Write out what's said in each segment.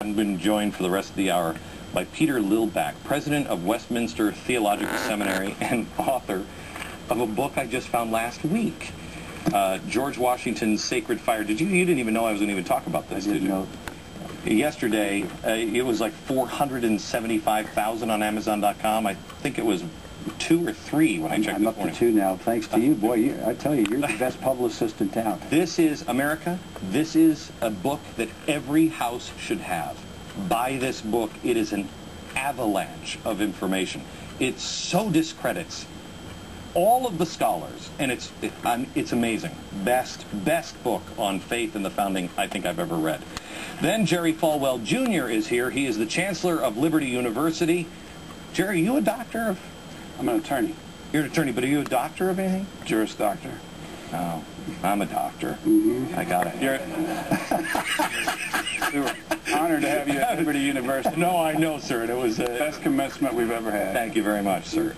I've been joined for the rest of the hour by Peter Lillback, president of Westminister Theological Seminary and author of a book I just found last week, George Washington's Sacred Fire. You didn't even know I was going to even talk about this, did you? No. Yesterday, it was like 475,000 on Amazon.com. I think it was 2 or 3 when I checked I'm this up morning. to 2 now, thanks to you. Boy, I tell you, you're the best publicist in town. This is America. This is a book that every house should have. Buy this book. It is an avalanche of information. It so discredits all of the scholars, and it's amazing. Best book on faith and the founding I think I've ever read. Then Jerry Fallwell Jr. is here. He is the Chancellor of Liberty University. Jerry, are you a doctor of... I'm an attorney. You're an attorney, but are you a doctor of anything? Juris Doctor. No, I'm a doctor. Mm-hmm. I got it. We were honored to have you at Liberty University. No, I know, sir. And it was Best commencement we've ever had. Thank you very much, sir.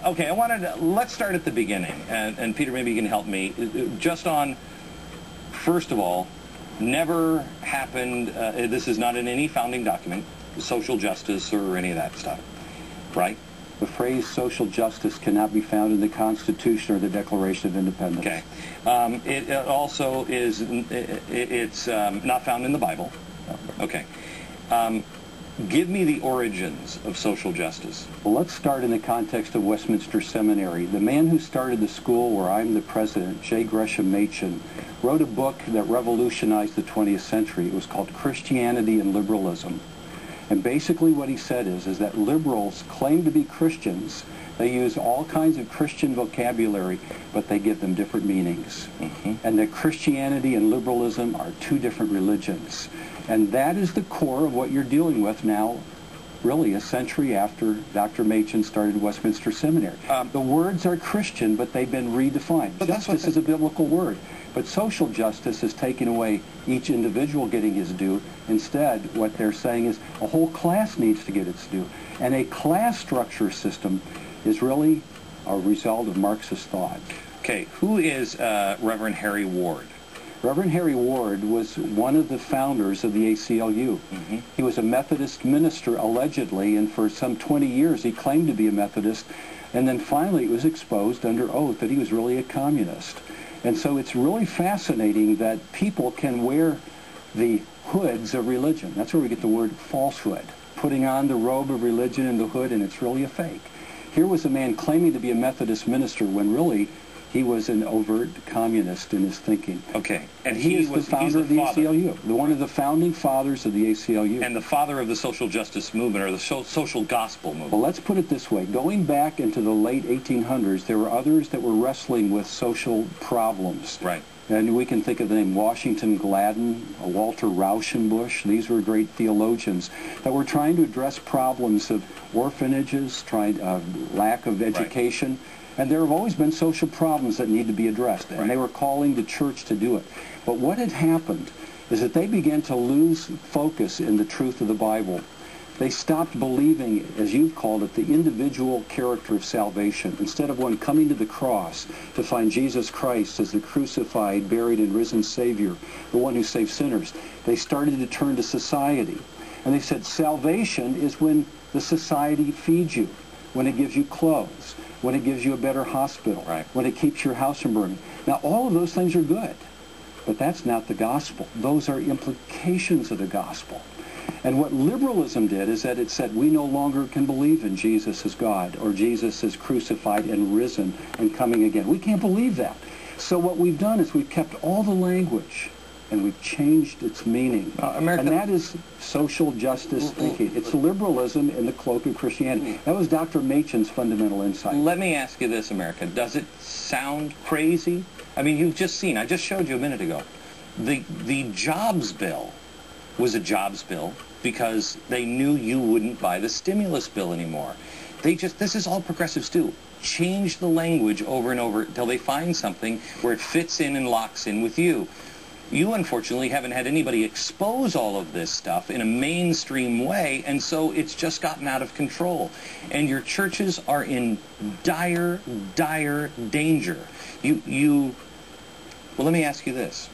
Okay, let's start at the beginning, and Peter, maybe you can help me. Just on, first of all, never happened, this is not in any founding document, social justice or any of that stuff, right? The phrase social justice cannot be found in the Constitution or the Declaration of Independence. Okay. It also is, it's not found in the Bible. Okay. Give me the origins of social justice. Well, let's start in the context of Westminster Seminary. The man who started the school where I'm the president, J. Gresham Machen, wrote a book that revolutionized the 20th century. It was called Christianity and Liberalism. And basically what he said is that liberals claim to be Christians. They use all kinds of Christian vocabulary, but they give them different meanings. Mm-hmm. And that Christianity and liberalism are 2 different religions. And that is the core of what you're dealing with now, really a century after Dr. Machen started Westminster Seminary. The words are Christian, but they've been redefined. But justice is a biblical word. But social justice is taking away each individual getting his due. Instead, what they're saying is a whole class needs to get its due. And a class structure system is really a result of Marxist thought. Okay, who is Reverend Harry Ward? Reverend Harry Ward was one of the founders of the ACLU. Mm-hmm. He was a Methodist minister, allegedly, and for some 20 years he claimed to be a Methodist, and then finally it was exposed under oath that he was really a communist. And so it's really fascinating that people can wear the hoods of religion. That's where we get the word falsehood. Putting on the robe of religion and the hood, and it's really a fake. Here was a man claiming to be a Methodist minister when really he was an overt communist in his thinking. Okay. And he is the founder of the ACLU, one of the founding fathers of the ACLU. And the father of the social justice movement, or the social gospel movement. Well, let's put it this way. Going back into the late 1800s, there were others that were wrestling with social problems. Right. And we can think of the name Washington Gladden, Walter Rauschenbusch. These were great theologians that were trying to address problems of orphanages, lack of education. Right. And there have always been social problems that need to be addressed, and they were calling the church to do it. But what had happened is that they began to lose focus in the truth of the Bible. They stopped believing, as you've called it, the individual character of salvation. Instead of one coming to the cross to find Jesus Christ as the crucified, buried, and risen Savior, the one who saves sinners, they started to turn to society. And they said salvation is when the society feeds you, when it gives you clothes, when it gives you a better hospital, right, when it keeps your house from burning. Now, all of those things are good, but that's not the gospel. Those are implications of the gospel. And what liberalism did is that it said we no longer can believe in Jesus as God or Jesus as crucified and risen and coming again. We can't believe that. So what we've done is we've kept all the language and we've changed its meaning. And that is social justice thinking. It's liberalism in the cloak of Christianity. That was Dr. Machen's fundamental insight. Let me ask you this, America. Does it sound crazy? I mean, you've just seen, I just showed you a minute ago, the jobs bill was a jobs bill because they knew you wouldn't buy the stimulus bill anymore. This is all progressives do. Change the language over and over until they find something where it fits in and locks in with you. You, unfortunately, haven't had anybody expose all of this stuff in a mainstream way, and so it's just gotten out of control. And your churches are in dire, dire danger. Well, let me ask you this.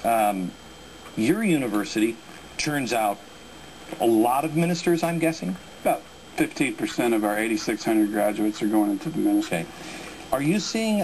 Your university turns out a lot of ministers, I'm guessing? About 15% of our 8,600 graduates are going into the ministry. Okay. Are you seeing,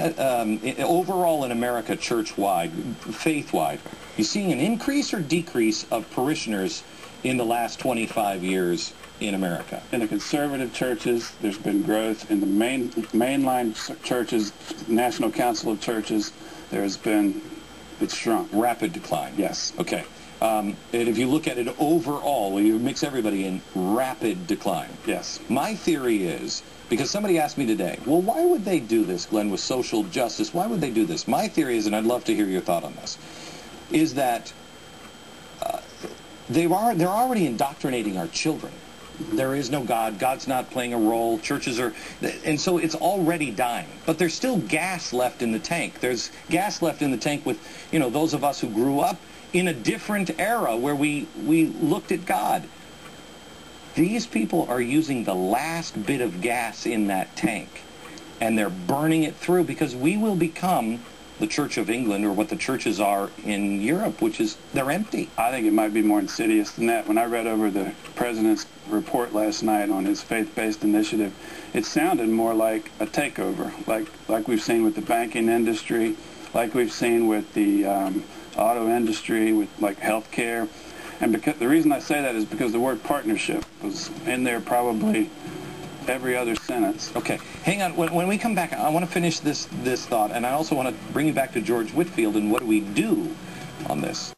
overall in America, church-wide, faith-wide, you seeing an increase or decrease of parishioners in the last 25 years in America? In the conservative churches, there's been growth. In the mainline churches, National Council of Churches, it's shrunk. Rapid decline? Yes. Okay. And if you look at it overall, when you mix everybody in, rapid decline. Yes. My theory is, because somebody asked me today, well, why would they do this, Glenn, with social justice? Why would they do this? My theory is, and I'd love to hear your thought on this, is that they're already indoctrinating our children. There is no God. God's not playing a role. Churches are... And so it's already dying. But there's still gas left in the tank. There's gas left in the tank with, you know, those of us who grew up in a different era where we looked at God. These people are using the last bit of gas in that tank, and they're burning it through, because we will become the Church of England, or what the churches are in Europe, which is, they're empty. I think it might be more insidious than that. When I read over the president's report last night on his faith-based initiative, it sounded more like a takeover, like we've seen with the banking industry, like we've seen with the auto industry, with like healthcare. And because, the reason I say that is because the word partnership was in there probably every other sentence. Okay, hang on. When we come back, I want to finish this thought, and I also want to bring you back to George Whitefield and what do we do on this.